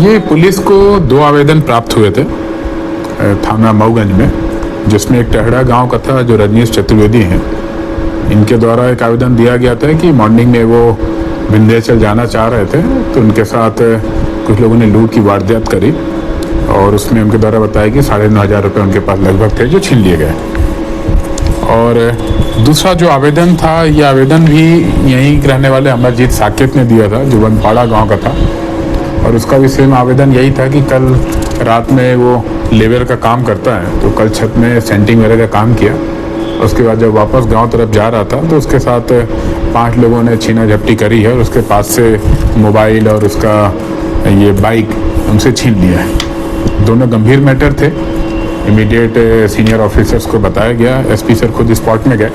ये पुलिस को 2 आवेदन प्राप्त हुए थे थाना मऊगंज में, जिसमें एक टहड़ा गांव का था जो रजनीश चतुर्वेदी हैं। इनके द्वारा एक आवेदन दिया गया था कि मॉर्निंग में वो विंध्याचल जाना चाह रहे थे, तो उनके साथ कुछ लोगों ने लूट की वारदात करी और उसमें उनके द्वारा बताया कि 9,500 रुपये उनके पास लगभग थे जो छीन लिए गए। और दूसरा जो आवेदन था, ये आवेदन भी यहीं रहने वाले अमरजीत साकेत ने दिया था जो बनपाड़ा गाँव का था, और उसका भी सेम आवेदन यही था कि कल रात में वो लेबर का काम करता है, तो कल छत में सेंटिंग वगैरह का काम किया। उसके बाद जब वापस गांव तरफ जा रहा था तो उसके साथ 5 लोगों ने छीना झपटी करी है और उसके पास से मोबाइल और उसका ये बाइक उनसे छीन लिया है। दोनों गंभीर मैटर थे। इमीडिएट सीनियर ऑफिसर्स को बताया गया। एसपी सर खुद स्पॉट में गए।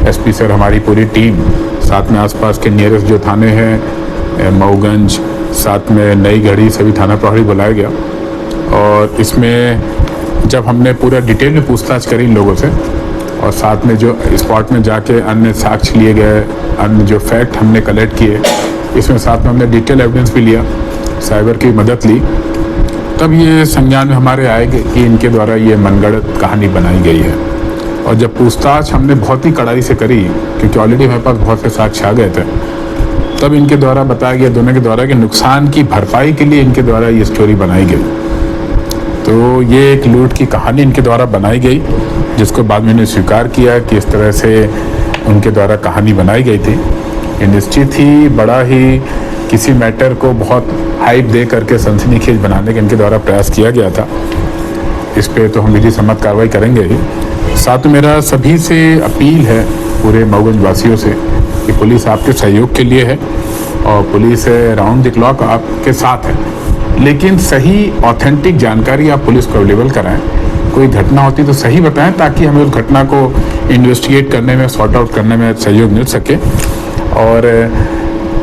एसपी सर, हमारी पूरी टीम, साथ में आसपास के नियरेस्ट जो थाने हैं, मऊगंज, साथ में नई घड़ी, सभी थाना प्रभारी बुलाया गया। और इसमें जब हमने पूरा डिटेल में पूछताछ करी इन लोगों से और साथ में जो स्पॉट में जाके अन्य साक्ष्य लिए गए, अन्य जो फैक्ट हमने कलेक्ट किए, इसमें साथ में हमने डिटेल एविडेंस भी लिया, साइबर की मदद ली, तब ये संज्ञान में हमारे आए कि इनके द्वारा ये मनगढ़ंत कहानी बनाई गई है। और जब पूछताछ हमने बहुत ही कड़ाई से करी, क्योंकि ऑलरेडी हमारे पास बहुत से साक्ष्य आ गए थे, तब इनके द्वारा बताया गया, दोनों के द्वारा, कि नुकसान की भरपाई के लिए इनके द्वारा ये स्टोरी बनाई गई। तो ये एक लूट की कहानी इनके द्वारा बनाई गई, जिसको बाद में इन्होंने स्वीकार किया कि इस तरह से उनके द्वारा कहानी बनाई गई थी। ये निश्चित ही बड़ा ही किसी मैटर को बहुत हाइप दे करके सनसनीखेज बनाने का इनके द्वारा प्रयास किया गया था। इस पे तो हम विधि सम्मत कार्रवाई करेंगे ही। साथ में मेरा सभी से अपील है, पूरे मऊगंज वासियों से, कि पुलिस आपके सहयोग के लिए है और पुलिस राउंड द क्लॉक आपके साथ है, लेकिन सही ऑथेंटिक जानकारी आप पुलिस को अवेलेबल कराएं। कोई घटना होती तो सही बताएं, ताकि हमें उस घटना को इन्वेस्टिगेट करने में, सॉर्ट आउट करने में सहयोग मिल सके। और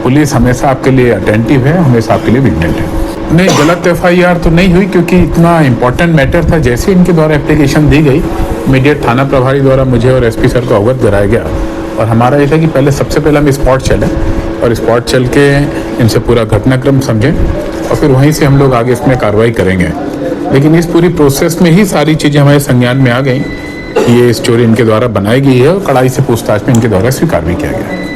पुलिस हमेशा आपके लिए अटेंटिव है, हमेशा आपके लिए विजिलेंट है। नहीं, गलत FIR तो नहीं हुई, क्योंकि इतना इम्पोर्टेंट मैटर था। जैसे इनके द्वारा एप्लीकेशन दी गई, इमीडिएट थाना प्रभारी द्वारा मुझे और SP सर को अवगत कराया गया। और हमारा ये था कि पहले, सबसे पहले हम स्पॉट चलें और स्पॉट चल के इनसे पूरा घटनाक्रम समझें और फिर वहीं से हम लोग आगे इसमें कार्रवाई करेंगे। लेकिन इस पूरी प्रोसेस में ही सारी चीज़ें हमारे संज्ञान में आ गई कि ये स्टोरी इनके द्वारा बनाई गई है और कड़ाई से पूछताछ में इनके द्वारा स्वीकार भी किया गया।